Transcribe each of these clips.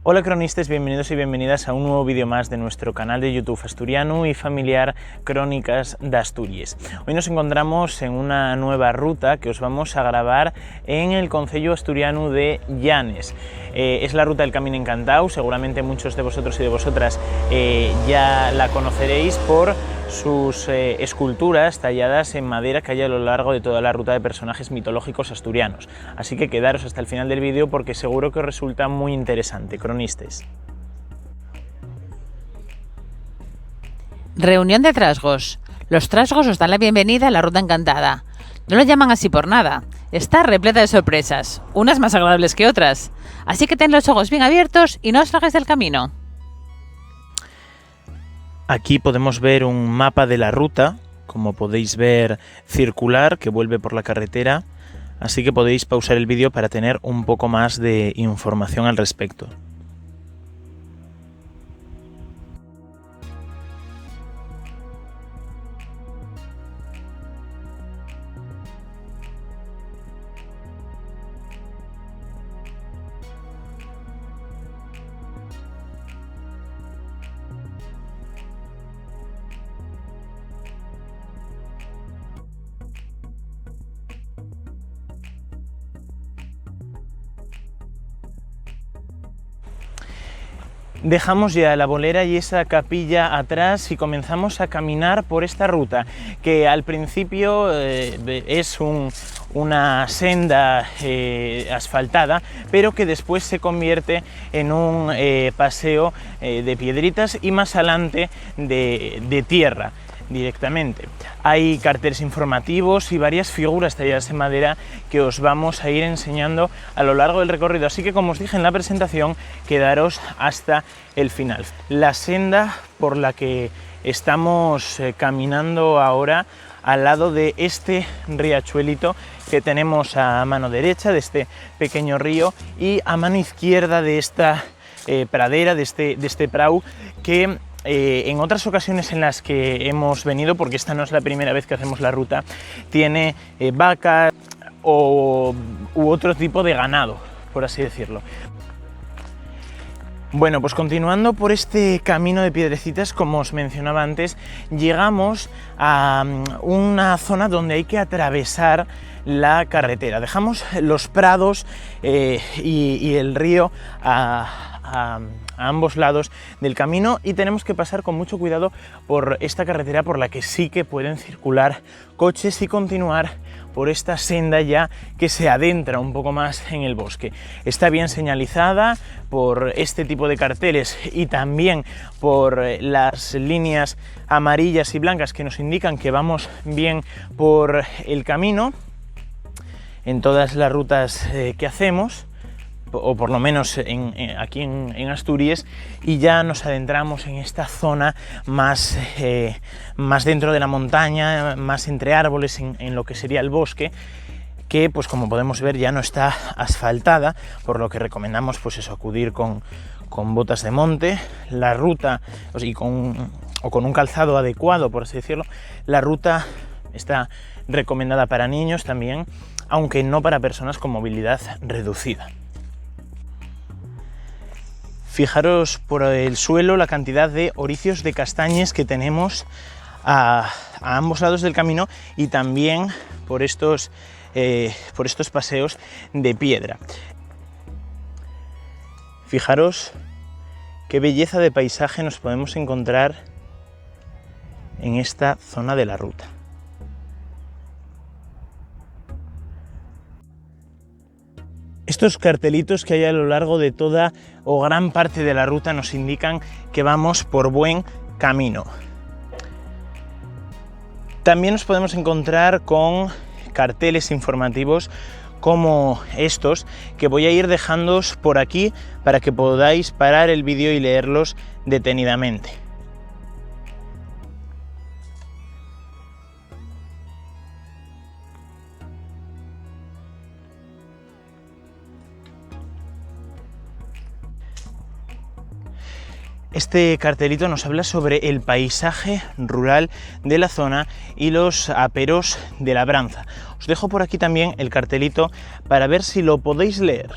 Hola cronistas, bienvenidos y bienvenidas a un nuevo vídeo más de nuestro canal de YouTube asturiano y familiar Crónicas de Asturias. Hoy nos encontramos en una nueva ruta que os vamos a grabar en el concello asturiano de Llanes. Es la ruta del Camino Encantado, seguramente muchos de vosotros y de vosotras ya la conoceréis por sus esculturas talladas en madera que hay a lo largo de toda la ruta de personajes mitológicos asturianos. Así que quedaros hasta el final del vídeo porque seguro que os resulta muy interesante, cronistas. Reunión de trasgos. Los trasgos os dan la bienvenida a la Ruta Encantada. No lo llaman así por nada. Está repleta de sorpresas, unas más agradables que otras. Así que ten los ojos bien abiertos y no os salgáis del camino. Aquí podemos ver un mapa de la ruta, como podéis ver circular, que vuelve por la carretera, así que podéis pausar el vídeo para tener un poco más de información al respecto. Dejamos ya la bolera y esa capilla atrás y comenzamos a caminar por esta ruta, que al principio es una senda asfaltada, pero que después se convierte en un paseo de piedritas y más adelante de tierra directamente. Hay carteles informativos y varias figuras talladas en madera que os vamos a ir enseñando a lo largo del recorrido, así que como os dije en la presentación, quedaros hasta el final. La senda por la que estamos caminando ahora al lado de este riachuelito que tenemos a mano derecha, de este pequeño río, y a mano izquierda de esta pradera, de este prau, que en otras ocasiones en las que hemos venido, porque esta no es la primera vez que hacemos la ruta, tiene vacas u otro tipo de ganado, por así decirlo. Bueno, pues continuando por este camino de piedrecitas, como os mencionaba antes, llegamos a una zona donde hay que atravesar la carretera. Dejamos los prados y el río a ambos lados del camino y tenemos que pasar con mucho cuidado por esta carretera por la que sí que pueden circular coches y continuar por esta senda ya que se adentra un poco más en el bosque. Está bien señalizada por este tipo de carteles y también por las líneas amarillas y blancas que nos indican que vamos bien por el camino en todas las rutas que hacemos, o por lo menos aquí en Asturias, y ya nos adentramos en esta zona más dentro de la montaña, más entre árboles, en lo que sería el bosque, que pues como podemos ver ya no está asfaltada, por lo que recomendamos pues eso, acudir con botas de monte. La ruta, o con un calzado adecuado, por así decirlo. La ruta está recomendada para niños también, aunque no para personas con movilidad reducida. Fijaros por el suelo la cantidad de oricios de castañes que tenemos a ambos lados del camino y también por estos paseos de piedra. Fijaros qué belleza de paisaje nos podemos encontrar en esta zona de la ruta. Estos cartelitos que hay a lo largo de toda o gran parte de la ruta nos indican que vamos por buen camino. También nos podemos encontrar con carteles informativos como estos, que voy a ir dejándoos por aquí para que podáis parar el vídeo y leerlos detenidamente. Este cartelito nos habla sobre el paisaje rural de la zona y los aperos de labranza. Os dejo por aquí también el cartelito para ver si lo podéis leer.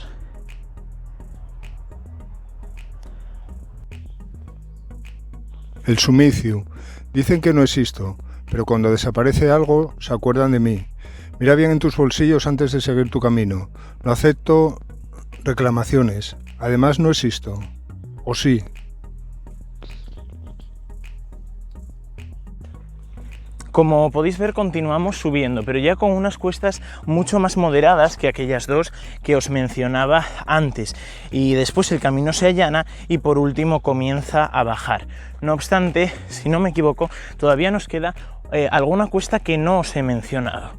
El Sumiciu. Dicen que no existo, pero cuando desaparece algo, se acuerdan de mí. Mira bien en tus bolsillos antes de seguir tu camino. No acepto reclamaciones. Además, no existo. ¿O sí? Como podéis ver, continuamos subiendo, pero ya con unas cuestas mucho más moderadas que aquellas dos que os mencionaba antes. Y después el camino se allana y por último comienza a bajar. No obstante, si no me equivoco, todavía nos queda alguna cuesta que no os he mencionado.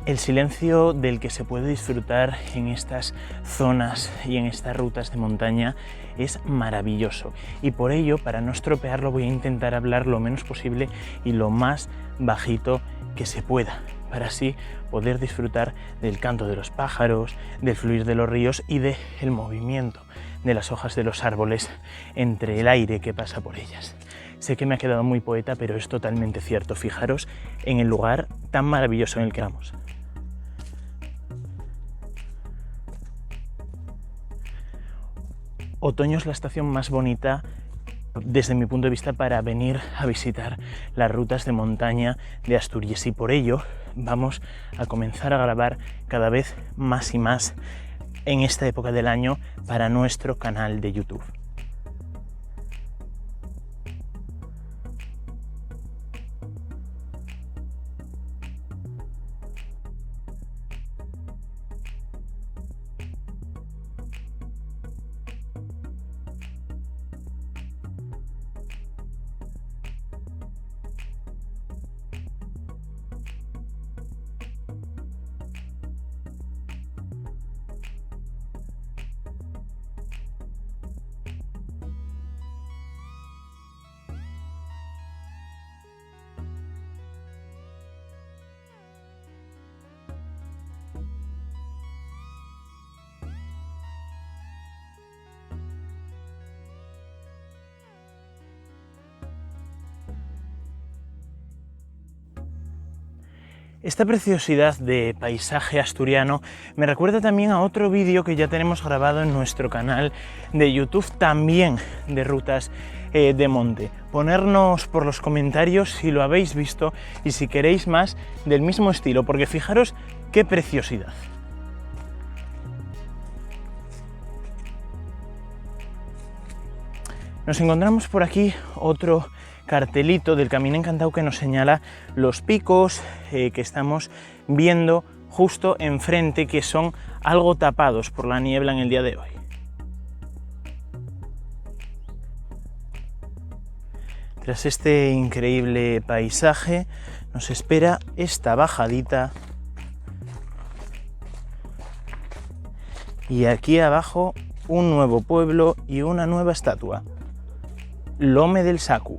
El silencio del que se puede disfrutar en estas zonas y en estas rutas de montaña es maravilloso, y por ello, para no estropearlo, voy a intentar hablar lo menos posible y lo más bajito que se pueda, para así poder disfrutar del canto de los pájaros, del fluir de los ríos y del movimiento de las hojas de los árboles entre el aire que pasa por ellas. Sé que me ha quedado muy poeta, pero es totalmente cierto. Fijaros en el lugar tan maravilloso en el que vamos. Otoño es la estación más bonita desde mi punto de vista para venir a visitar las rutas de montaña de Asturias, y por ello vamos a comenzar a grabar cada vez más y más en esta época del año para nuestro canal de YouTube. Esta preciosidad de paisaje asturiano me recuerda también a otro vídeo que ya tenemos grabado en nuestro canal de YouTube, también de rutas de monte. Ponernos por los comentarios si lo habéis visto y si queréis más del mismo estilo, porque fijaros qué preciosidad. Nos encontramos por aquí otro cartelito del Camino Encantado que nos señala los picos que estamos viendo justo enfrente, que son algo tapados por la niebla en el día de hoy. Tras este increíble paisaje nos espera esta bajadita, y aquí abajo un nuevo pueblo y una nueva estatua, Lome del Sacu.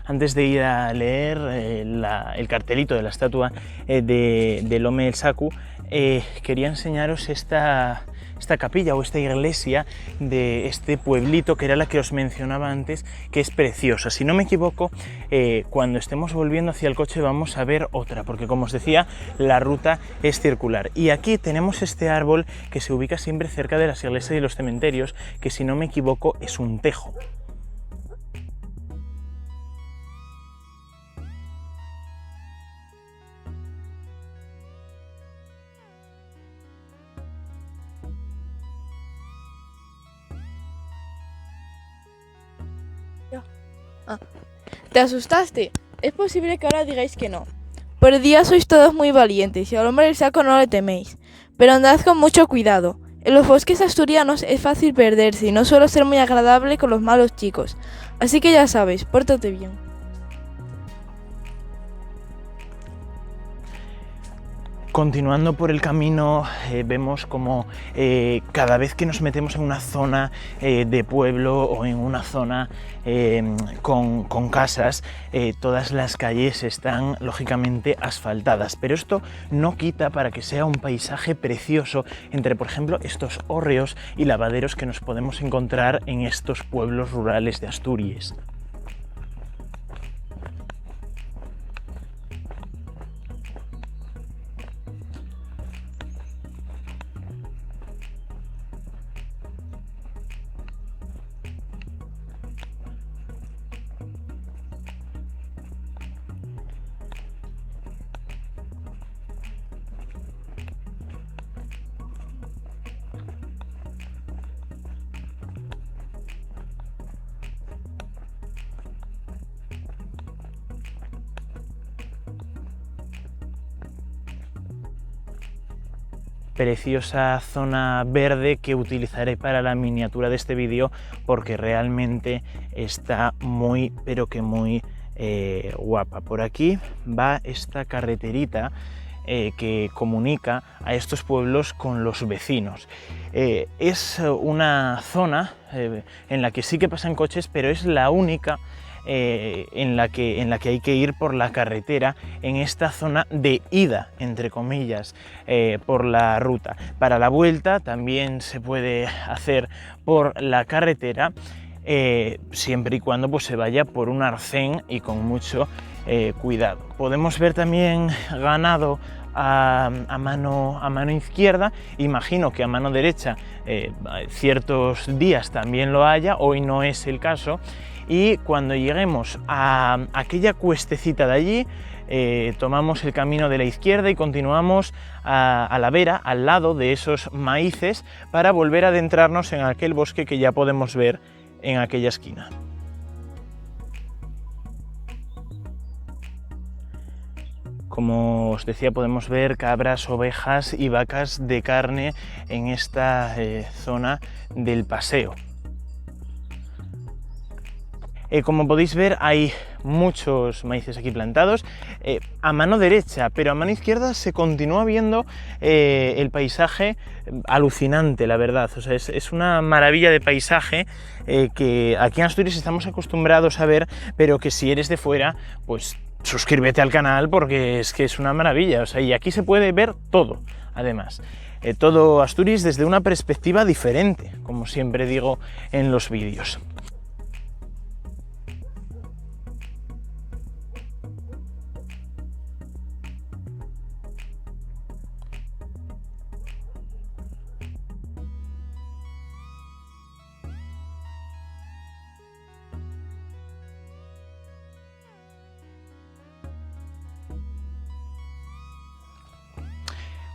Antes de ir a leer el cartelito de la estatua de Lome del Sacu, quería enseñaros esta capilla o esta iglesia de este pueblito, que era la que os mencionaba antes, que es preciosa. Si no me equivoco, cuando estemos volviendo hacia el coche vamos a ver otra, porque como os decía, la ruta es circular. Y aquí tenemos este árbol que se ubica siempre cerca de las iglesias y los cementerios, que si no me equivoco es un tejo. ¿Te asustaste? Es posible que ahora digáis que no. Por el día sois todos muy valientes y al hombre del saco no le teméis, pero andad con mucho cuidado. En los bosques asturianos es fácil perderse y no suelo ser muy agradable con los malos chicos, así que ya sabes, pórtate bien. Continuando por el camino vemos como cada vez que nos metemos en una zona de pueblo o en una zona con casas, todas las calles están lógicamente asfaltadas, pero esto no quita para que sea un paisaje precioso entre, por ejemplo, estos hórreos y lavaderos que nos podemos encontrar en estos pueblos rurales de Asturias. Preciosa zona verde que utilizaré para la miniatura de este vídeo porque realmente está muy, pero que muy guapa. Por aquí va esta carreterita que comunica a estos pueblos con los vecinos. Es una zona en la que sí que pasan coches, pero es la única en la que hay que ir por la carretera en esta zona de ida, entre comillas, por la ruta. Para la vuelta también se puede hacer por la carretera, siempre y cuando pues, se vaya por un arcén y con mucho cuidado. Podemos ver también ganado a mano izquierda. Imagino que a mano derecha ciertos días también lo haya, hoy no es el caso. Y cuando lleguemos a aquella cuestecita de allí, tomamos el camino de la izquierda y continuamos a la vera, al lado de esos maíces, para volver a adentrarnos en aquel bosque que ya podemos ver en aquella esquina. Como os decía, podemos ver cabras, ovejas y vacas de carne en esta zona del paseo. Como podéis ver, hay muchos maíces aquí plantados a mano derecha, pero a mano izquierda se continúa viendo el paisaje alucinante, la verdad. O sea, es una maravilla de paisaje que aquí en Asturias estamos acostumbrados a ver, pero que si eres de fuera, pues suscríbete al canal porque es que es una maravilla. O sea, y aquí se puede ver todo, además. Todo Asturias desde una perspectiva diferente, como siempre digo en los vídeos.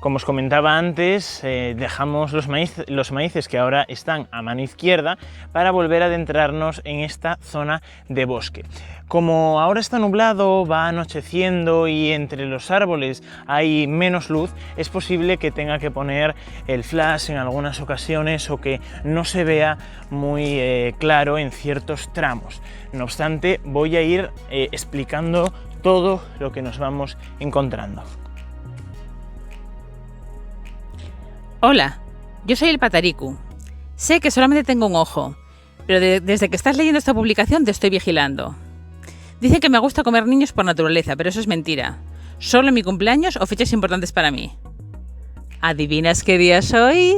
Como os comentaba antes, dejamos los maíces que ahora están a mano izquierda para volver a adentrarnos en esta zona de bosque. Como ahora está nublado, va anocheciendo y entre los árboles hay menos luz, es posible que tenga que poner el flash en algunas ocasiones o que no se vea muy claro en ciertos tramos. No obstante, voy a ir explicando todo lo que nos vamos encontrando. Hola, yo soy el Patariku. Sé que solamente tengo un ojo, pero desde que estás leyendo esta publicación te estoy vigilando. Dicen que me gusta comer niños por naturaleza, pero eso es mentira. Solo en mi cumpleaños o fechas importantes para mí. ¿Adivinas qué día soy?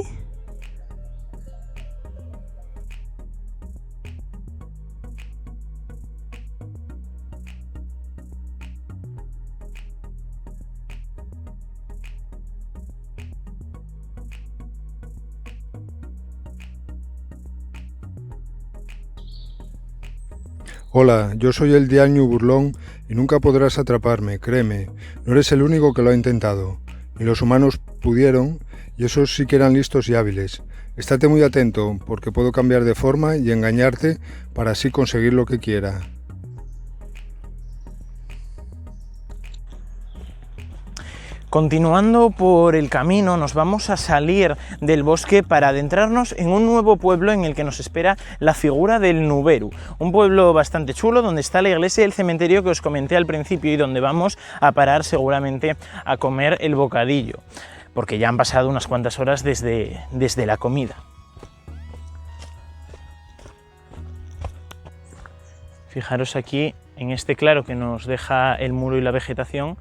Hola, yo soy el Diaño Burlón y nunca podrás atraparme, créeme, no eres el único que lo ha intentado. Ni los humanos pudieron, y esos sí que eran listos y hábiles. Estate muy atento, porque puedo cambiar de forma y engañarte para así conseguir lo que quiera. Continuando por el camino nos vamos a salir del bosque para adentrarnos en un nuevo pueblo en el que nos espera la figura del Nuberu, un pueblo bastante chulo donde está la iglesia y el cementerio que os comenté al principio y donde vamos a parar seguramente a comer el bocadillo, porque ya han pasado unas cuantas horas desde la comida. Fijaros aquí en este claro que nos deja el muro y la vegetación.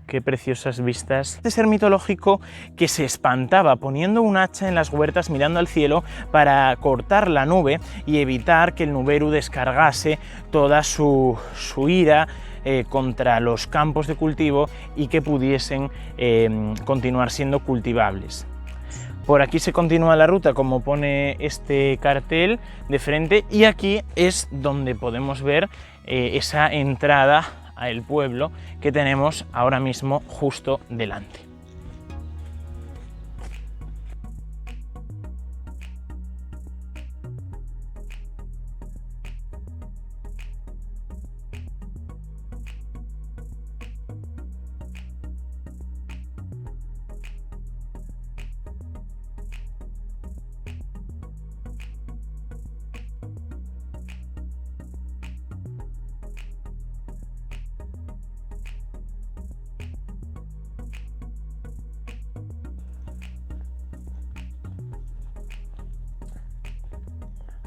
Qué preciosas vistas. Este ser mitológico que se espantaba poniendo un hacha en las huertas mirando al cielo para cortar la nube y evitar que el Nuberu descargase toda su ira contra los campos de cultivo y que pudiesen continuar siendo cultivables. Por aquí se continúa la ruta como pone este cartel de frente y aquí es donde podemos ver esa entrada al pueblo que tenemos ahora mismo justo delante.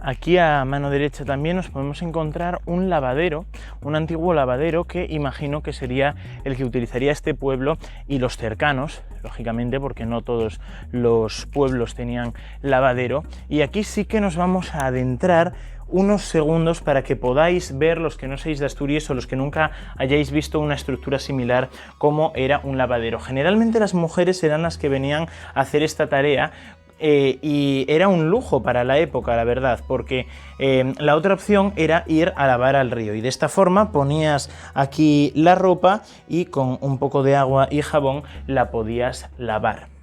Aquí a mano derecha también nos podemos encontrar un lavadero, un antiguo lavadero que imagino que sería el que utilizaría este pueblo y los cercanos, lógicamente porque no todos los pueblos tenían lavadero. Y aquí sí que nos vamos a adentrar unos segundos para que podáis ver, los que no seáis de Asturias o los que nunca hayáis visto una estructura similar, como era un lavadero. Generalmente las mujeres eran las que venían a hacer esta tarea. Y era un lujo para la época, la verdad, porque la otra opción era ir a lavar al río y de esta forma ponías aquí la ropa y con un poco de agua y jabón la podías lavar.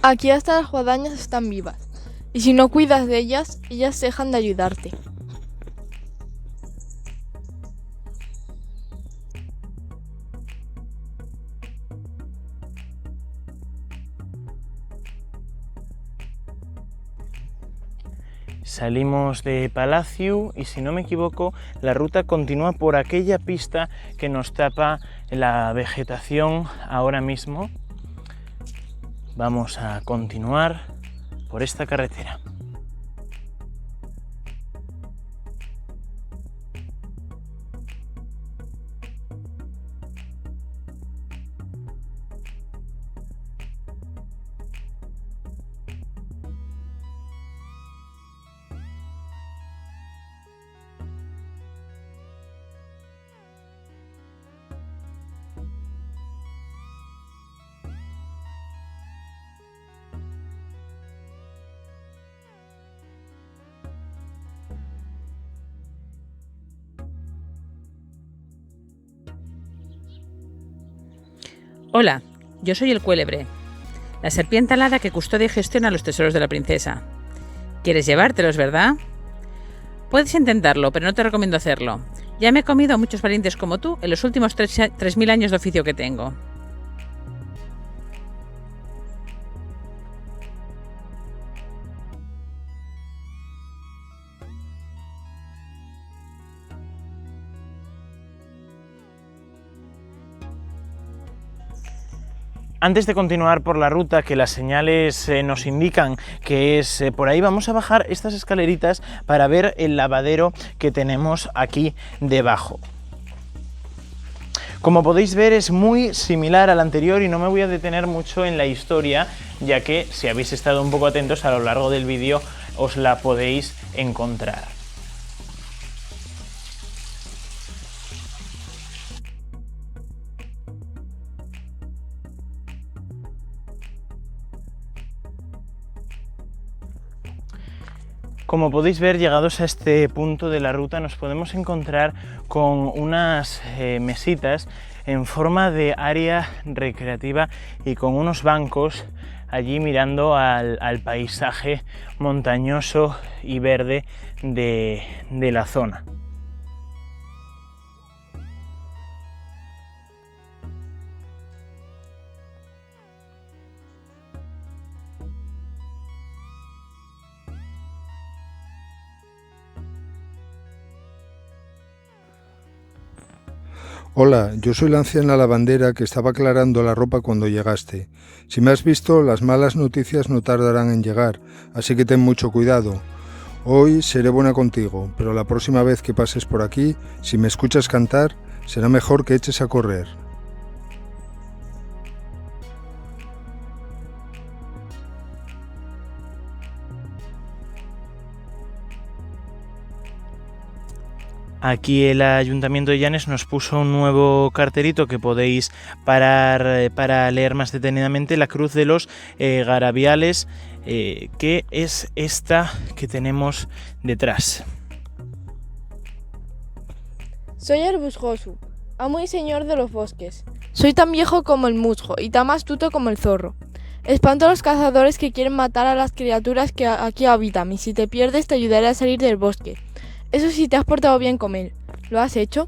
Aquí hasta las guadañas están vivas, y si no cuidas de ellas, ellas dejan de ayudarte. Salimos de Palacio y si no me equivoco la ruta continúa por aquella pista que nos tapa la vegetación ahora mismo. Vamos a continuar por esta carretera. Hola, yo soy el Cuélebre, la serpiente alada que custodia y gestiona los tesoros de la princesa. ¿Quieres llevártelos, verdad? Puedes intentarlo, pero no te recomiendo hacerlo. Ya me he comido a muchos valientes como tú en los últimos 3000 años de oficio que tengo. Antes de continuar por la ruta, que las señales nos indican que es por ahí, vamos a bajar estas escaleritas para ver el lavadero que tenemos aquí debajo. Como podéis ver, es muy similar al anterior y no me voy a detener mucho en la historia, ya que si habéis estado un poco atentos a lo largo del vídeo os la podéis encontrar. Como podéis ver, llegados a este punto de la ruta nos podemos encontrar con unas mesitas en forma de área recreativa y con unos bancos allí mirando al paisaje montañoso y verde de la zona. Hola, yo soy la anciana lavandera que estaba aclarando la ropa cuando llegaste. Si me has visto, las malas noticias no tardarán en llegar, así que ten mucho cuidado. Hoy seré buena contigo, pero la próxima vez que pases por aquí, si me escuchas cantar, será mejor que eches a correr. Aquí el Ayuntamiento de Llanes nos puso un nuevo cartelito que podéis parar para leer más detenidamente, la Cruz de los Garabiales, que es esta que tenemos detrás. Soy Arbusjosu, amo y señor de los bosques. Soy tan viejo como el musgo y tan astuto como el zorro. Espanto a los cazadores que quieren matar a las criaturas que aquí habitan, y si te pierdes te ayudaré a salir del bosque. Eso sí, te has portado bien con él. ¿Lo has hecho?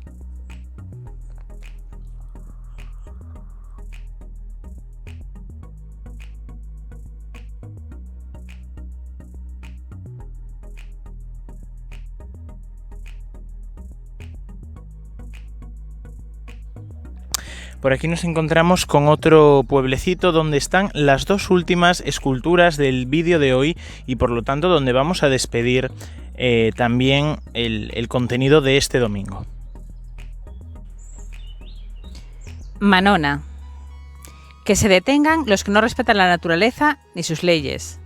Por aquí nos encontramos con otro pueblecito donde están las dos últimas esculturas del vídeo de hoy y por lo tanto donde vamos a despedir también el contenido de este domingo. Manona. Que se detengan los que no respetan la naturaleza ni sus leyes.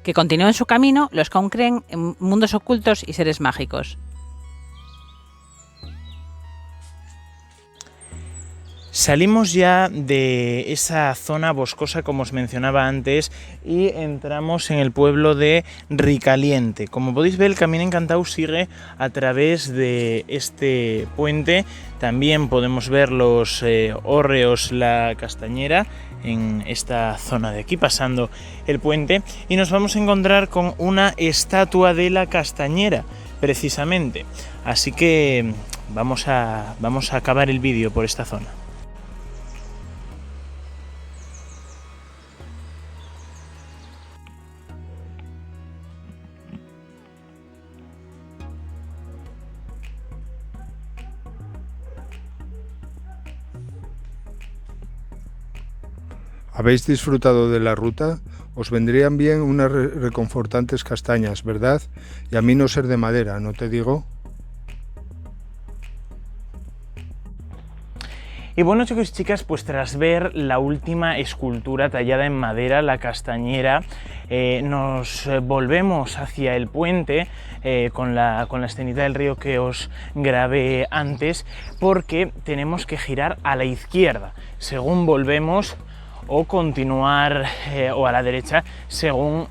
Que continúen su camino los que aún creen en mundos ocultos y seres mágicos. Salimos ya de esa zona boscosa, como os mencionaba antes, y entramos en el pueblo de Ricaliente. Como podéis ver, el Camino Encantado sigue a través de este puente. También podemos ver los hórreos, la castañera, en esta zona de aquí, pasando el puente. Y nos vamos a encontrar con una estatua de la castañera, precisamente. Así que vamos a acabar el vídeo por esta zona. ¿Habéis disfrutado de la ruta? Os vendrían bien unas reconfortantes castañas, ¿verdad? Y a mí no ser de madera, ¿no te digo? Y bueno, chicos y chicas, pues tras ver la última escultura tallada en madera, la castañera, nos volvemos hacia el puente con la escenita del río que os grabé antes, porque tenemos que girar a la izquierda según volvemos, o continuar o a la derecha según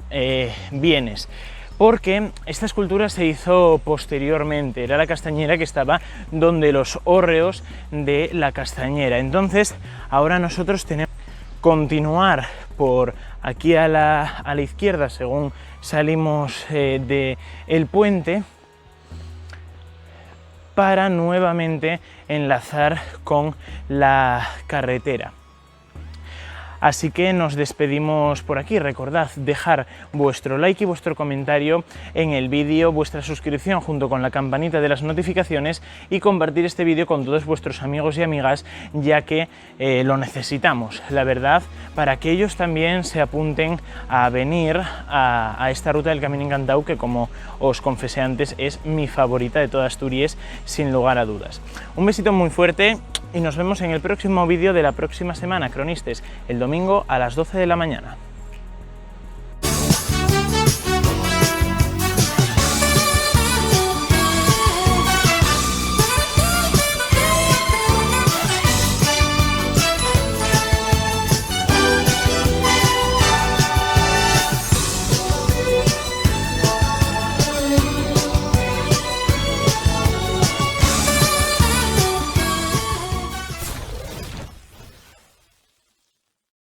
vienes. Porque esta escultura se hizo posteriormente, era la castañera que estaba donde los hórreos de la castañera. Entonces ahora nosotros tenemos que continuar por aquí a la izquierda según salimos del puente, para nuevamente enlazar con la carretera. Así que nos despedimos por aquí. Recordad dejar vuestro like y vuestro comentario en el vídeo, vuestra suscripción junto con la campanita de las notificaciones y compartir este vídeo con todos vuestros amigos y amigas, ya que lo necesitamos, la verdad, para que ellos también se apunten a venir a esta ruta del Camino Encantado, que como os confesé antes es mi favorita de toda Asturias, sin lugar a dudas. Un besito muy fuerte y nos vemos en el próximo vídeo de la próxima semana, cronistes, el domingo a las 12 de la mañana.